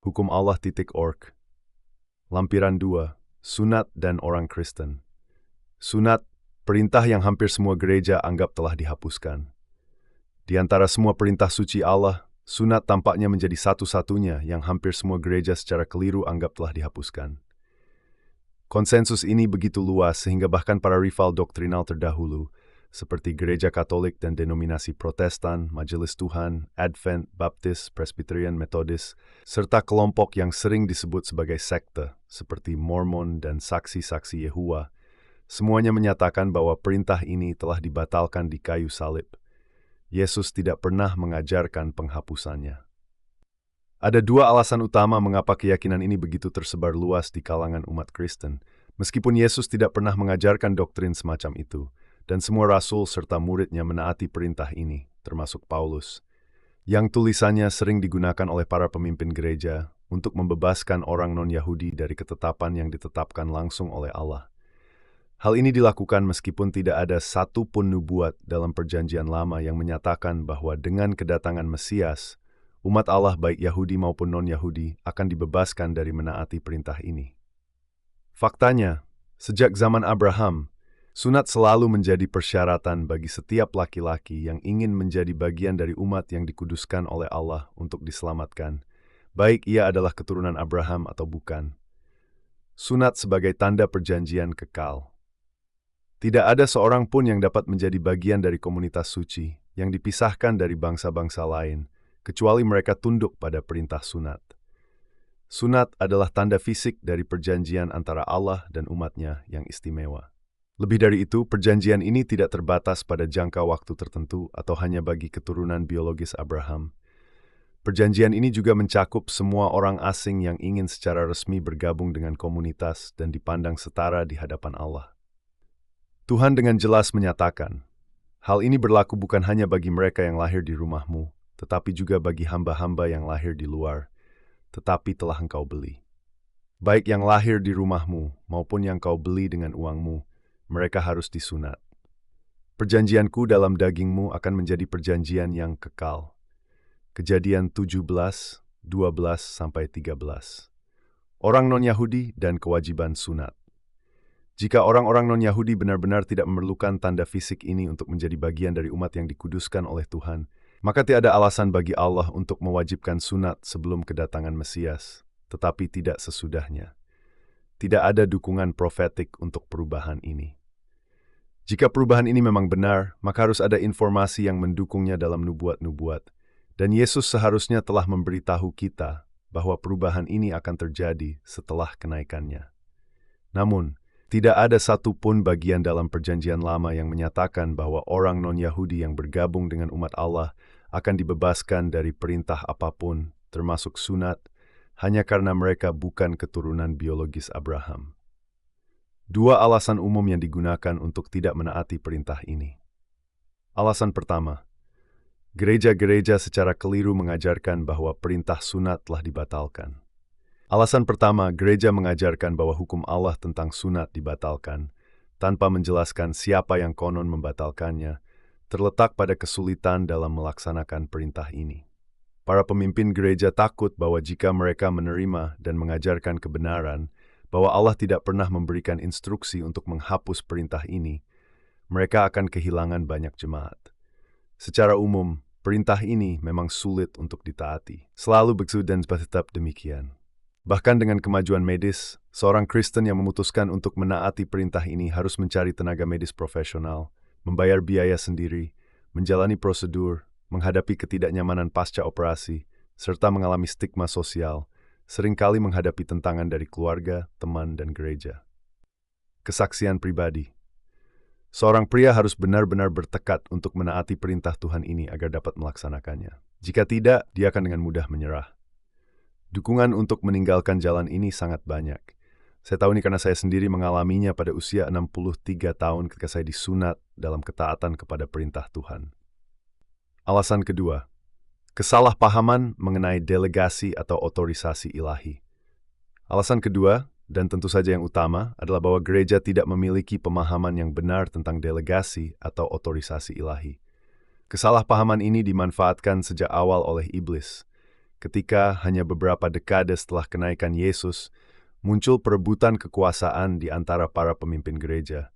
hukumallah.org. Lampiran 2, Sunat dan orang Kristen. Sunat, perintah yang hampir semua gereja anggap telah dihapuskan. Di antara semua perintah suci Allah, sunat tampaknya menjadi satu-satunya yang hampir semua gereja secara keliru anggap telah dihapuskan. Konsensus ini begitu luas sehingga bahkan para rival doktrinal terdahulu, seperti Gereja Katolik dan denominasi Protestan, Majelis Tuhan, Advent, Baptis, Presbyterian, Metodis, serta kelompok yang sering disebut sebagai sekte, seperti Mormon dan saksi-saksi Yehuwa, semuanya menyatakan bahwa perintah ini telah dibatalkan di kayu salib. Yesus tidak pernah mengajarkan penghapusannya. Ada dua alasan utama mengapa keyakinan ini begitu tersebar luas di kalangan umat Kristen, meskipun Yesus tidak pernah mengajarkan doktrin semacam itu. Dan semua rasul serta muridnya menaati perintah ini, termasuk Paulus, yang tulisannya sering digunakan oleh para pemimpin gereja untuk membebaskan orang non-Yahudi dari ketetapan yang ditetapkan langsung oleh Allah. Hal ini dilakukan meskipun tidak ada satu pun nubuat dalam Perjanjian Lama yang menyatakan bahwa dengan kedatangan Mesias, umat Allah baik Yahudi maupun non-Yahudi akan dibebaskan dari menaati perintah ini. Faktanya, sejak zaman Abraham, sunat selalu menjadi persyaratan bagi setiap laki-laki yang ingin menjadi bagian dari umat yang dikuduskan oleh Allah untuk diselamatkan, baik ia adalah keturunan Abraham atau bukan. Sunat sebagai tanda perjanjian kekal. Tidak ada seorang pun yang dapat menjadi bagian dari komunitas suci yang dipisahkan dari bangsa-bangsa lain, kecuali mereka tunduk pada perintah sunat. Sunat adalah tanda fisik dari perjanjian antara Allah dan umatnya yang istimewa. Lebih dari itu, perjanjian ini tidak terbatas pada jangka waktu tertentu atau hanya bagi keturunan biologis Abraham. Perjanjian ini juga mencakup semua orang asing yang ingin secara resmi bergabung dengan komunitas dan dipandang setara di hadapan Allah. Tuhan dengan jelas menyatakan, hal ini berlaku bukan hanya bagi mereka yang lahir di rumahmu, tetapi juga bagi hamba-hamba yang lahir di luar, tetapi telah engkau beli. Baik yang lahir di rumahmu maupun yang kau beli dengan uangmu, mereka harus disunat. Perjanjianku dalam dagingmu akan menjadi perjanjian yang kekal. Kejadian 17, 12-13. Orang non-Yahudi dan kewajiban sunat. Jika orang-orang non-Yahudi benar-benar tidak memerlukan tanda fisik ini untuk menjadi bagian dari umat yang dikuduskan oleh Tuhan, maka tiada alasan bagi Allah untuk mewajibkan sunat sebelum kedatangan Mesias, tetapi tidak sesudahnya. Tidak ada dukungan profetik untuk perubahan ini. Jika perubahan ini memang benar, maka harus ada informasi yang mendukungnya dalam nubuat-nubuat. Dan Yesus seharusnya telah memberitahu kita bahwa perubahan ini akan terjadi setelah kenaikannya. Namun, tidak ada satu pun bagian dalam Perjanjian Lama yang menyatakan bahwa orang non-Yahudi yang bergabung dengan umat Allah akan dibebaskan dari perintah apapun, termasuk sunat, hanya karena mereka bukan keturunan biologis Abraham. Dua alasan umum yang digunakan untuk tidak menaati perintah ini. Alasan pertama, gereja-gereja secara keliru mengajarkan bahwa perintah sunat telah dibatalkan. Alasan pertama, gereja mengajarkan bahwa hukum Allah tentang sunat dibatalkan, tanpa menjelaskan siapa yang konon membatalkannya, terletak pada kesulitan dalam melaksanakan perintah ini. Para pemimpin gereja takut bahwa jika mereka menerima dan mengajarkan kebenaran, bahwa Allah tidak pernah memberikan instruksi untuk menghapus perintah ini, mereka akan kehilangan banyak jemaat. Secara umum, perintah ini memang sulit untuk ditaati. Selalu begitu dan tetap demikian. Bahkan dengan kemajuan medis, seorang Kristen yang memutuskan untuk menaati perintah ini harus mencari tenaga medis profesional, membayar biaya sendiri, menjalani prosedur, menghadapi ketidaknyamanan pasca operasi, serta mengalami stigma sosial, seringkali menghadapi tentangan dari keluarga, teman, dan gereja. Kesaksian pribadi. Seorang pria harus benar-benar bertekad untuk menaati perintah Tuhan ini agar dapat melaksanakannya. Jika tidak, dia akan dengan mudah menyerah. Dukungan untuk meninggalkan jalan ini sangat banyak. Saya tahu ini karena saya sendiri mengalaminya pada usia 63 tahun ketika saya disunat dalam ketaatan kepada perintah Tuhan. Alasan kedua, kesalahpahaman mengenai delegasi atau otorisasi ilahi. Alasan kedua, dan tentu saja yang utama, adalah bahwa gereja tidak memiliki pemahaman yang benar tentang delegasi atau otorisasi ilahi. Kesalahpahaman ini dimanfaatkan sejak awal oleh iblis. ketika hanya beberapa dekade setelah kenaikan Yesus, muncul perebutan kekuasaan di antara para pemimpin gereja,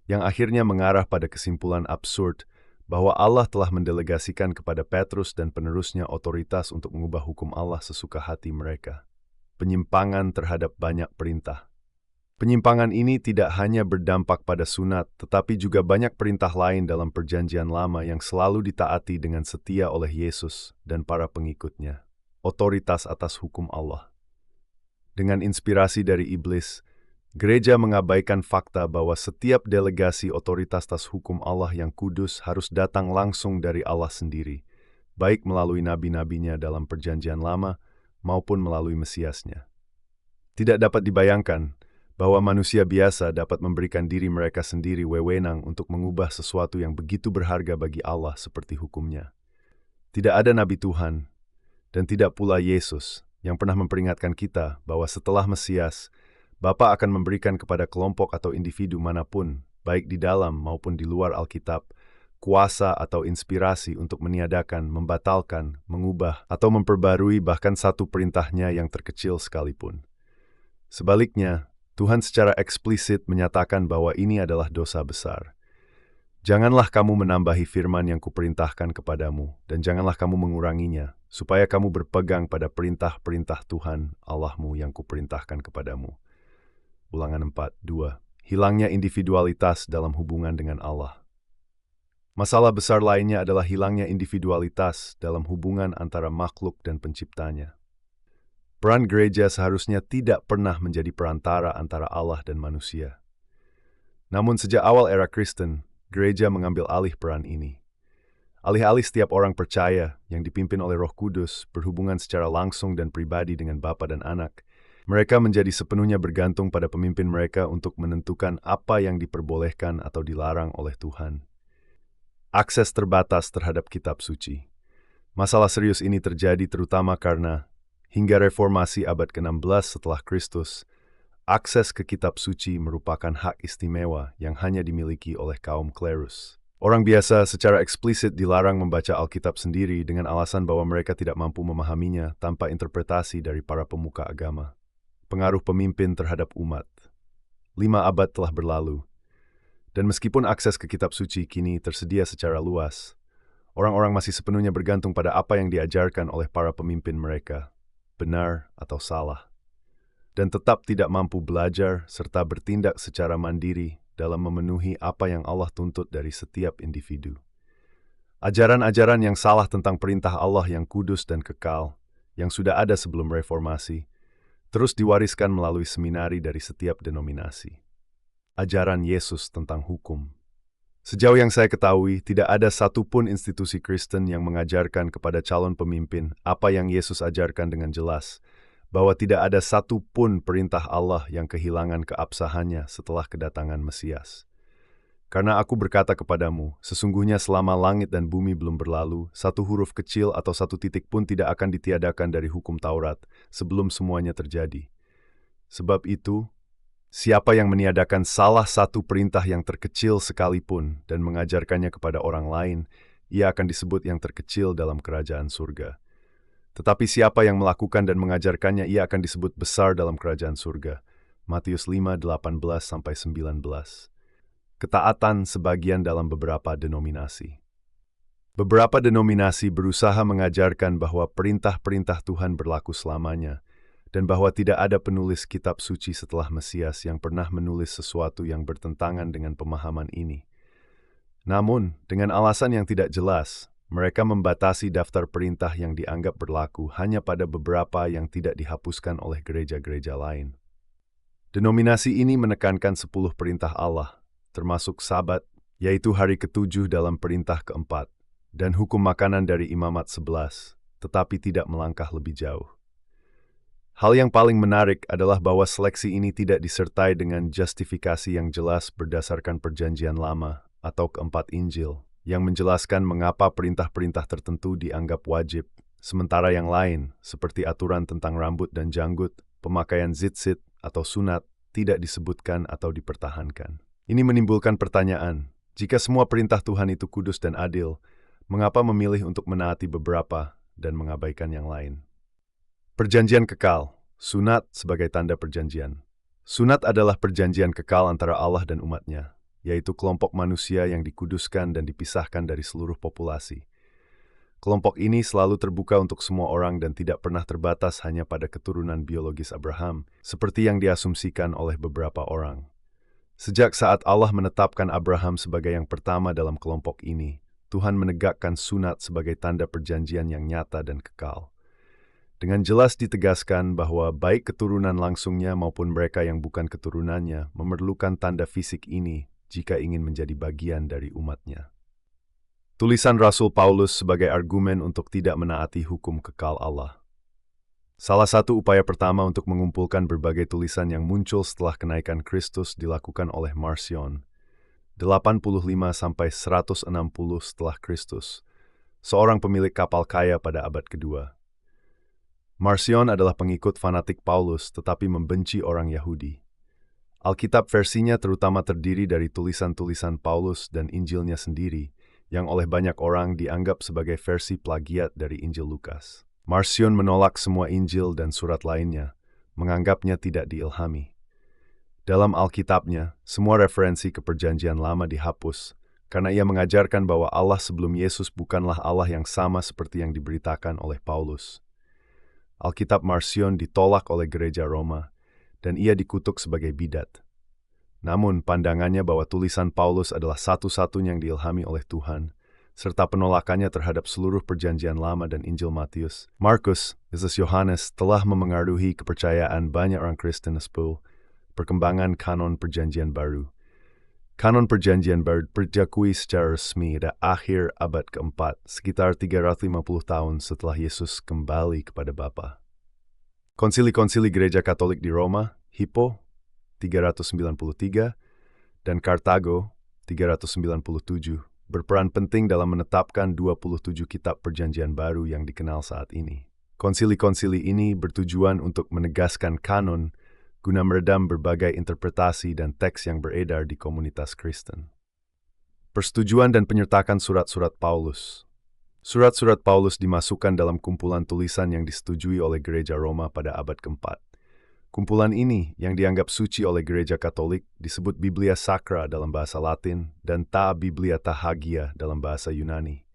yang akhirnya mengarah pada kesimpulan absurd bahwa Allah telah mendelegasikan kepada Petrus dan penerusnya otoritas untuk mengubah hukum Allah sesuka hati mereka. Penyimpangan terhadap banyak perintah. Penyimpangan ini tidak hanya berdampak pada sunat, tetapi juga banyak perintah lain dalam Perjanjian Lama yang selalu ditaati dengan setia oleh Yesus dan para pengikutnya. Otoritas atas hukum Allah. Dengan inspirasi dari iblis, gereja mengabaikan fakta bahwa setiap delegasi otoritas atas hukum Allah yang kudus harus datang langsung dari Allah sendiri, baik melalui nabi-nabinya dalam Perjanjian Lama maupun melalui Mesiasnya. Tidak dapat dibayangkan bahwa manusia biasa dapat memberikan diri mereka sendiri wewenang untuk mengubah sesuatu yang begitu berharga bagi Allah seperti hukumnya. Tidak ada nabi Tuhan, dan tidak pula Yesus, yang pernah memperingatkan kita bahwa setelah Mesias, Bapa akan memberikan kepada kelompok atau individu manapun, baik di dalam maupun di luar Alkitab, kuasa atau inspirasi untuk meniadakan, membatalkan, mengubah, atau memperbarui bahkan satu perintahnya yang terkecil sekalipun. Sebaliknya, Tuhan secara eksplisit menyatakan bahwa ini adalah dosa besar. Janganlah kamu menambahi firman yang kuperintahkan kepadamu, dan janganlah kamu menguranginya, supaya kamu berpegang pada perintah-perintah Tuhan Allahmu yang kuperintahkan kepadamu. Ulangan 4:2. Hilangnya individualitas dalam hubungan dengan Allah. Masalah besar lainnya adalah hilangnya individualitas dalam hubungan antara makhluk dan penciptanya. Peran gereja seharusnya tidak pernah menjadi perantara antara Allah dan manusia. Namun sejak awal era Kristen, gereja mengambil alih peran ini. Alih-alih setiap orang percaya yang dipimpin oleh Roh Kudus berhubungan secara langsung dan pribadi dengan Bapa dan Anak, mereka menjadi sepenuhnya bergantung pada pemimpin mereka untuk menentukan apa yang diperbolehkan atau dilarang oleh Tuhan. Akses terbatas terhadap kitab suci. Masalah serius ini terjadi terutama karena hingga reformasi abad ke-16 setelah Kristus, akses ke kitab suci merupakan hak istimewa yang hanya dimiliki oleh kaum klerus. Orang biasa secara eksplisit dilarang membaca Alkitab sendiri dengan alasan bahwa mereka tidak mampu memahaminya tanpa interpretasi dari para pemuka agama. Pengaruh pemimpin terhadap umat. 5 abad telah berlalu, dan meskipun akses ke kitab suci kini tersedia secara luas, orang-orang masih sepenuhnya bergantung pada apa yang diajarkan oleh para pemimpin mereka, benar atau salah, dan tetap tidak mampu belajar serta bertindak secara mandiri dalam memenuhi apa yang Allah tuntut dari setiap individu. Ajaran-ajaran yang salah tentang perintah Allah yang kudus dan kekal, yang sudah ada sebelum reformasi, terus diwariskan melalui seminari dari setiap denominasi. Ajaran Yesus tentang hukum. Sejauh yang saya ketahui, tidak ada satupun institusi Kristen yang mengajarkan kepada calon pemimpin apa yang Yesus ajarkan dengan jelas, bahwa tidak ada satupun perintah Allah yang kehilangan keabsahannya setelah kedatangan Mesias. Karena aku berkata kepadamu, sesungguhnya selama langit dan bumi belum berlalu, satu huruf kecil atau satu titik pun tidak akan ditiadakan dari hukum Taurat sebelum semuanya terjadi. Sebab itu, siapa yang meniadakan salah satu perintah yang terkecil sekalipun dan mengajarkannya kepada orang lain, ia akan disebut yang terkecil dalam kerajaan surga. Tetapi siapa yang melakukan dan mengajarkannya, ia akan disebut besar dalam kerajaan surga. Matius 5:18-19. Ketaatan sebagian dalam beberapa denominasi. Beberapa denominasi berusaha mengajarkan bahwa perintah-perintah Tuhan berlaku selamanya, dan bahwa tidak ada penulis kitab suci setelah Mesias yang pernah menulis sesuatu yang bertentangan dengan pemahaman ini. Namun, dengan alasan yang tidak jelas, mereka membatasi daftar perintah yang dianggap berlaku hanya pada beberapa yang tidak dihapuskan oleh gereja-gereja lain. Denominasi ini menekankan 10 perintah Allah, termasuk Sabat, yaitu hari ke-7 dalam perintah ke-4, dan hukum makanan dari Imamat 11, tetapi tidak melangkah lebih jauh. Hal yang paling menarik adalah bahwa seleksi ini tidak disertai dengan justifikasi yang jelas berdasarkan Perjanjian Lama atau keempat Injil, yang menjelaskan mengapa perintah-perintah tertentu dianggap wajib, sementara yang lain, seperti aturan tentang rambut dan janggut, pemakaian tzitzit atau sunat, tidak disebutkan atau dipertahankan. Ini menimbulkan pertanyaan, jika semua perintah Tuhan itu kudus dan adil, mengapa memilih untuk menaati beberapa dan mengabaikan yang lain? Perjanjian kekal, sunat sebagai tanda perjanjian. Sunat adalah perjanjian kekal antara Allah dan umatnya, yaitu kelompok manusia yang dikuduskan dan dipisahkan dari seluruh populasi. Kelompok ini selalu terbuka untuk semua orang dan tidak pernah terbatas hanya pada keturunan biologis Abraham, seperti yang diasumsikan oleh beberapa orang. Sejak saat Allah menetapkan Abraham sebagai yang pertama dalam kelompok ini, Tuhan menegakkan sunat sebagai tanda perjanjian yang nyata dan kekal. Dengan jelas ditegaskan bahwa baik keturunan langsungnya maupun mereka yang bukan keturunannya memerlukan tanda fisik ini jika ingin menjadi bagian dari umatnya. Tulisan Rasul Paulus sebagai argumen untuk tidak menaati hukum kekal Allah. Salah satu upaya pertama untuk mengumpulkan berbagai tulisan yang muncul setelah kenaikan Kristus dilakukan oleh Marcion, 85–160 setelah Kristus, seorang pemilik kapal kaya pada abad kedua. Marcion adalah pengikut fanatik Paulus tetapi membenci orang Yahudi. Alkitab versinya terutama terdiri dari tulisan-tulisan Paulus dan Injilnya sendiri, yang oleh banyak orang dianggap sebagai versi plagiat dari Injil Lukas. Marcion menolak semua Injil dan surat lainnya, menganggapnya tidak diilhami. Dalam Alkitabnya, semua referensi ke Perjanjian Lama dihapus, karena ia mengajarkan bahwa Allah sebelum Yesus bukanlah Allah yang sama seperti yang diberitakan oleh Paulus. Alkitab Marcion ditolak oleh gereja Roma, dan ia dikutuk sebagai bidat. Namun, pandangannya bahwa tulisan Paulus adalah satu-satunya yang diilhami oleh Tuhan, serta penolakannya terhadap seluruh Perjanjian Lama dan Injil Matius, Markus, Yesus Yohanes telah memengaruhi kepercayaan banyak orang Kristen sepuh perkembangan kanon Perjanjian Baru. Kanon Perjanjian Baru diakui secara resmi pada akhir abad keempat, sekitar 350 tahun setelah Yesus kembali kepada Bapa. Konsili-konsili Gereja Katolik di Roma, Hippo, 393, dan Kartago, 397, berperan penting dalam menetapkan 27 kitab Perjanjian Baru yang dikenal saat ini. Konsili-konsili ini bertujuan untuk menegaskan kanon guna meredam berbagai interpretasi dan teks yang beredar di komunitas Kristen. Persetujuan dan penyertakan surat-surat Paulus. Surat-surat Paulus dimasukkan dalam kumpulan tulisan yang disetujui oleh Gereja Roma pada abad keempat. Kumpulan ini, yang dianggap suci oleh Gereja Katolik, disebut Biblia Sacra dalam bahasa Latin dan Ta Biblia Ta Hagia dalam bahasa Yunani.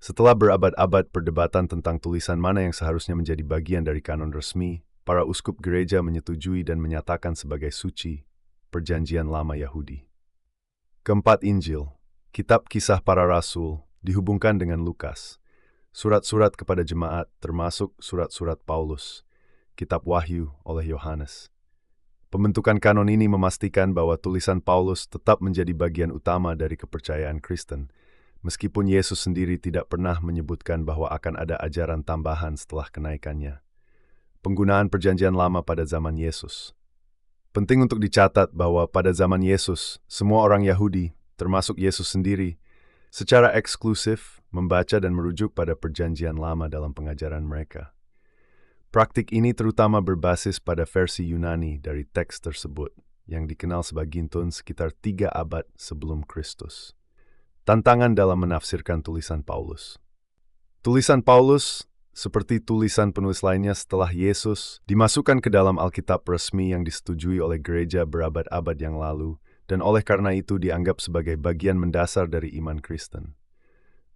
Setelah berabad-abad perdebatan tentang tulisan mana yang seharusnya menjadi bagian dari kanon resmi, para uskup gereja menyetujui dan menyatakan sebagai suci Perjanjian Lama Yahudi. Keempat, Injil, Kitab Kisah Para Rasul, dihubungkan dengan Lukas. Surat-surat kepada jemaat termasuk surat-surat Paulus. Kitab Wahyu oleh Yohanes. Pembentukan kanon ini memastikan bahwa tulisan Paulus tetap menjadi bagian utama dari kepercayaan Kristen, meskipun Yesus sendiri tidak pernah menyebutkan bahwa akan ada ajaran tambahan setelah kenaikannya. Penggunaan Perjanjian Lama pada zaman Yesus. Penting untuk dicatat bahwa pada zaman Yesus, semua orang Yahudi, termasuk Yesus sendiri, secara eksklusif membaca dan merujuk pada Perjanjian Lama dalam pengajaran mereka. Praktik ini terutama berbasis pada versi Yunani dari teks tersebut, yang dikenal sebagai Gintun sekitar 3 abad sebelum Kristus. Tantangan dalam menafsirkan tulisan Paulus. Tulisan Paulus, seperti tulisan penulis lainnya setelah Yesus, dimasukkan ke dalam Alkitab resmi yang disetujui oleh gereja berabad-abad yang lalu, dan oleh karena itu dianggap sebagai bagian mendasar dari iman Kristen.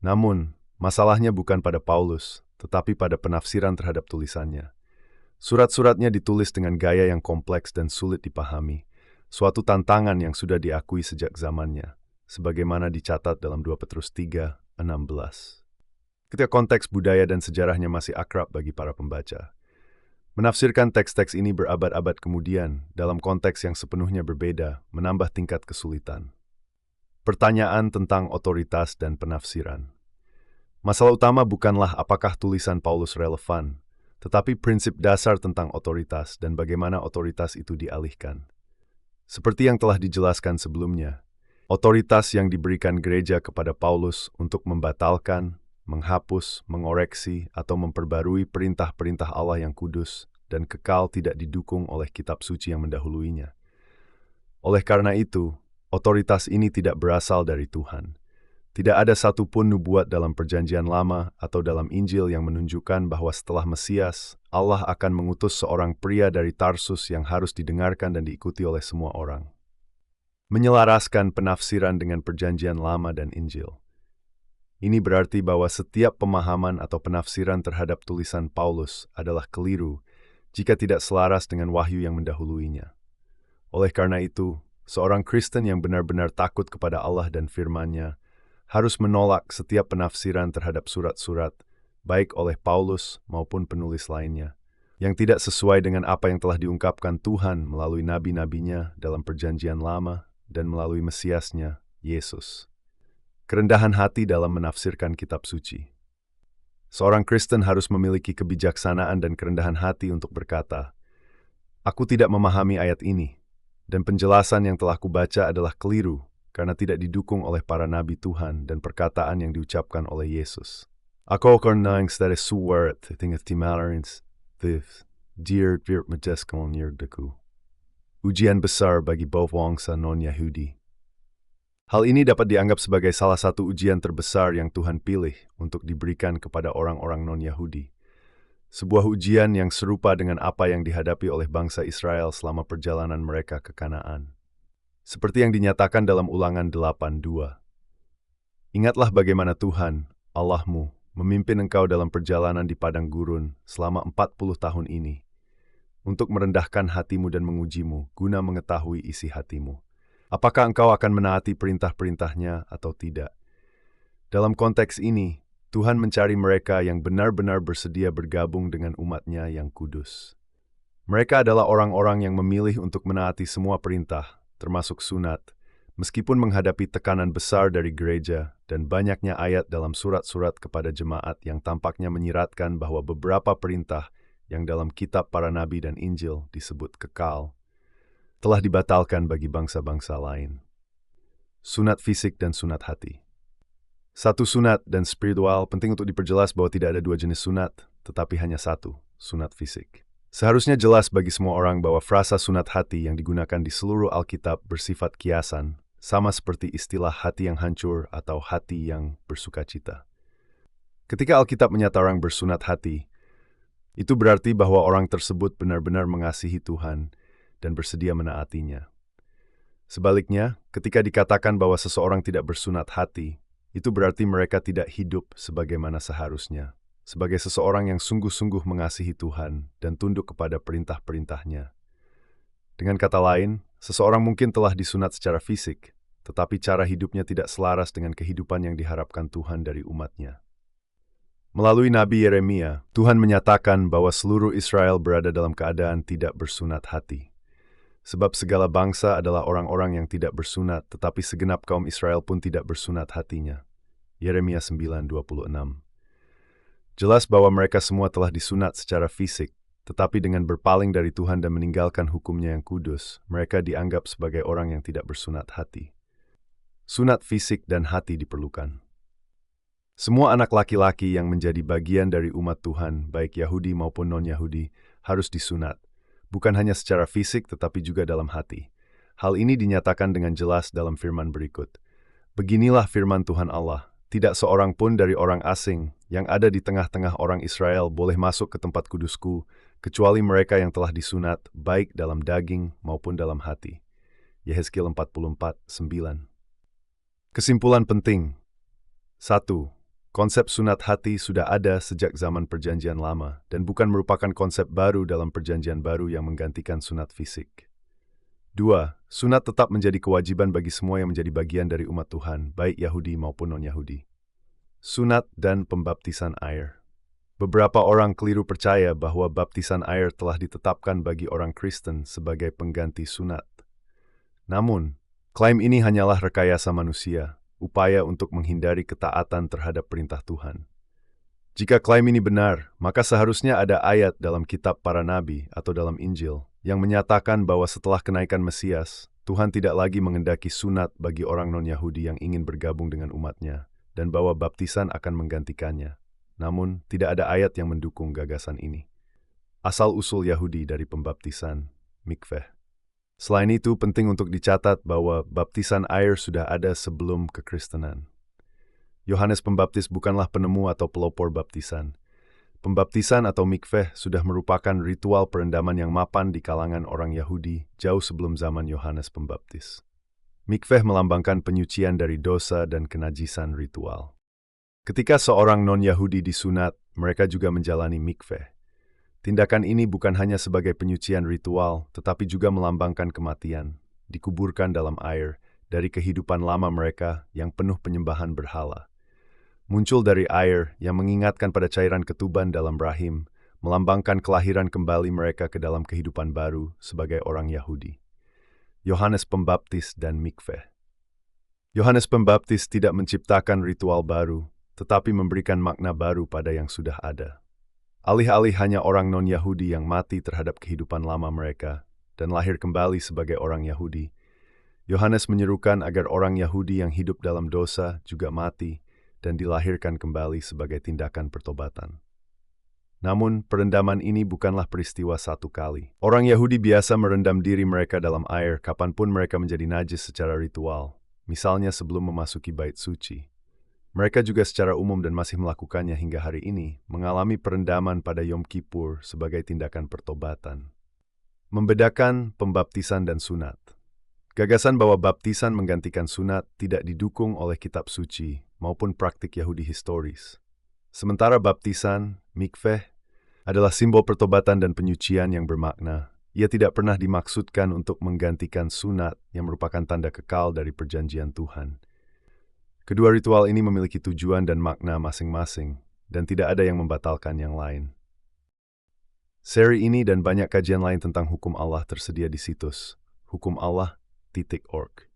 Namun, masalahnya bukan pada Paulus, tetapi pada penafsiran terhadap tulisannya. Surat-suratnya ditulis dengan gaya yang kompleks dan sulit dipahami, suatu tantangan yang sudah diakui sejak zamannya, sebagaimana dicatat dalam 2 Petrus 3:16. Ketika konteks budaya dan sejarahnya masih akrab bagi para pembaca. Menafsirkan teks-teks ini berabad-abad kemudian, dalam konteks yang sepenuhnya berbeda, menambah tingkat kesulitan. Pertanyaan tentang otoritas dan penafsiran. Masalah utama bukanlah apakah tulisan Paulus relevan, tetapi prinsip dasar tentang otoritas dan bagaimana otoritas itu dialihkan. Seperti yang telah dijelaskan sebelumnya, otoritas yang diberikan gereja kepada Paulus untuk membatalkan, menghapus, mengoreksi, atau memperbarui perintah-perintah Allah yang kudus dan kekal tidak didukung oleh kitab suci yang mendahuluinya. Oleh karena itu, otoritas ini tidak berasal dari Tuhan. Tidak ada satupun nubuat dalam Perjanjian Lama atau dalam Injil yang menunjukkan bahwa setelah Mesias, Allah akan mengutus seorang pria dari Tarsus yang harus didengarkan dan diikuti oleh semua orang. Menyelaraskan penafsiran dengan Perjanjian Lama dan Injil. Ini berarti bahwa setiap pemahaman atau penafsiran terhadap tulisan Paulus adalah keliru jika tidak selaras dengan wahyu yang mendahuluinya. Oleh karena itu, seorang Kristen yang benar-benar takut kepada Allah dan firman-Nya harus menolak setiap penafsiran terhadap surat-surat, baik oleh Paulus maupun penulis lainnya, yang tidak sesuai dengan apa yang telah diungkapkan Tuhan melalui nabi-nabinya dalam Perjanjian Lama dan melalui Mesiasnya, Yesus. Kerendahan hati dalam menafsirkan kitab suci. Seorang Kristen harus memiliki kebijaksanaan dan kerendahan hati untuk berkata, "Aku tidak memahami ayat ini, dan penjelasan yang telah kubaca adalah keliru karena tidak didukung oleh para nabi Tuhan dan perkataan yang diucapkan oleh Yesus. Ako karena that is suwert, tingat timalarins, dear majeskon yurdaku." Ujian besar bagi bangsa non-Yahudi. Hal ini dapat dianggap sebagai salah satu ujian terbesar yang Tuhan pilih untuk diberikan kepada orang-orang non-Yahudi. Sebuah ujian yang serupa dengan apa yang dihadapi oleh bangsa Israel selama perjalanan mereka ke Kanaan. Seperti yang dinyatakan dalam Ulangan 8:2. Ingatlah bagaimana Tuhan, Allahmu, memimpin engkau dalam perjalanan di padang gurun selama 40 tahun ini, untuk merendahkan hatimu dan mengujimu, guna mengetahui isi hatimu. Apakah engkau akan menaati perintah-perintahnya atau tidak? Dalam konteks ini, Tuhan mencari mereka yang benar-benar bersedia bergabung dengan umat-Nya yang kudus. Mereka adalah orang-orang yang memilih untuk menaati semua perintah, termasuk sunat, meskipun menghadapi tekanan besar dari gereja dan banyaknya ayat dalam surat-surat kepada jemaat yang tampaknya menyiratkan bahwa beberapa perintah yang dalam kitab para nabi dan Injil disebut kekal, telah dibatalkan bagi bangsa-bangsa lain. Sunat fisik dan sunat hati. Satu, sunat dan spiritual. Penting untuk diperjelas bahwa tidak ada dua jenis sunat, tetapi hanya satu, sunat fisik. Seharusnya jelas bagi semua orang bahwa frasa sunat hati yang digunakan di seluruh Alkitab bersifat kiasan, sama seperti istilah hati yang hancur atau hati yang bersukacita. Ketika Alkitab menyatakan orang bersunat hati, itu berarti bahwa orang tersebut benar-benar mengasihi Tuhan dan bersedia menaatinya. Sebaliknya, ketika dikatakan bahwa seseorang tidak bersunat hati, itu berarti mereka tidak hidup sebagaimana seharusnya, sebagai seseorang yang sungguh-sungguh mengasihi Tuhan dan tunduk kepada perintah-perintahnya. Dengan kata lain, seseorang mungkin telah disunat secara fisik, tetapi cara hidupnya tidak selaras dengan kehidupan yang diharapkan Tuhan dari umat-Nya. Melalui Nabi Yeremia, Tuhan menyatakan bahwa seluruh Israel berada dalam keadaan tidak bersunat hati. Sebab segala bangsa adalah orang-orang yang tidak bersunat, tetapi segenap kaum Israel pun tidak bersunat hatinya. Yeremia 9:26. Jelas bahwa mereka semua telah disunat secara fisik, tetapi dengan berpaling dari Tuhan dan meninggalkan hukum-Nya yang kudus, mereka dianggap sebagai orang yang tidak bersunat hati. Sunat fisik dan hati diperlukan. Semua anak laki-laki yang menjadi bagian dari umat Tuhan, baik Yahudi maupun non-Yahudi, harus disunat. Bukan hanya secara fisik tetapi juga dalam hati. Hal ini dinyatakan dengan jelas dalam firman berikut. Beginilah firman Tuhan Allah, tidak seorang pun dari orang asing yang ada di tengah-tengah orang Israel boleh masuk ke tempat kudusku, kecuali mereka yang telah disunat, baik dalam daging maupun dalam hati. Yehezkiel 44:9. Kesimpulan penting. 1. Konsep sunat hati sudah ada sejak zaman Perjanjian Lama dan bukan merupakan konsep baru dalam Perjanjian Baru yang menggantikan sunat fisik. 2. Sunat tetap menjadi kewajiban bagi semua yang menjadi bagian dari umat Tuhan, baik Yahudi maupun non-Yahudi. Sunat dan pembaptisan air. Beberapa orang keliru percaya bahwa baptisan air telah ditetapkan bagi orang Kristen sebagai pengganti sunat. Namun, klaim ini hanyalah rekayasa manusia, upaya untuk menghindari ketaatan terhadap perintah Tuhan. Jika klaim ini benar, maka seharusnya ada ayat dalam kitab para nabi atau dalam Injil yang menyatakan bahwa setelah kenaikan Mesias, Tuhan tidak lagi mengendaki sunat bagi orang non-Yahudi yang ingin bergabung dengan umat-Nya, dan bahwa baptisan akan menggantikannya. Namun, tidak ada ayat yang mendukung gagasan ini. Asal-usul Yahudi dari pembaptisan, mikveh. Selain itu, penting untuk dicatat bahwa baptisan air sudah ada sebelum kekristenan. Yohanes Pembaptis bukanlah penemu atau pelopor baptisan, Pembaptisan atau mikveh sudah merupakan ritual perendaman yang mapan di kalangan orang Yahudi jauh sebelum zaman Yohanes Pembaptis. Mikveh melambangkan penyucian dari dosa dan kenajisan ritual. Ketika seorang non-Yahudi disunat, mereka juga menjalani mikveh. Tindakan ini bukan hanya sebagai penyucian ritual, tetapi juga melambangkan kematian, dikuburkan dalam air dari kehidupan lama mereka yang penuh penyembahan berhala. Muncul dari air yang mengingatkan pada cairan ketuban dalam rahim, melambangkan kelahiran kembali mereka ke dalam kehidupan baru sebagai orang Yahudi. Yohanes Pembaptis dan mikveh. Yohanes Pembaptis tidak menciptakan ritual baru, tetapi memberikan makna baru pada yang sudah ada. Alih-alih hanya orang non-Yahudi yang mati terhadap kehidupan lama mereka dan lahir kembali sebagai orang Yahudi, Yohanes menyerukan agar orang Yahudi yang hidup dalam dosa juga mati dan dilahirkan kembali sebagai tindakan pertobatan. Namun, perendaman ini bukanlah peristiwa satu kali. Orang Yahudi biasa merendam diri mereka dalam air kapanpun mereka menjadi najis secara ritual, misalnya sebelum memasuki bait suci. Mereka juga secara umum dan masih melakukannya hingga hari ini, mengalami perendaman pada Yom Kippur sebagai tindakan pertobatan. Membedakan pembaptisan dan sunat. Gagasan bahwa baptisan menggantikan sunat tidak didukung oleh kitab suci maupun praktik Yahudi historis. Sementara baptisan, mikveh, adalah simbol pertobatan dan penyucian yang bermakna, ia tidak pernah dimaksudkan untuk menggantikan sunat yang merupakan tanda kekal dari perjanjian Tuhan. Kedua ritual ini memiliki tujuan dan makna masing-masing, dan tidak ada yang membatalkan yang lain. Seri ini dan banyak kajian lain tentang hukum Allah tersedia di situs hukumallah.org.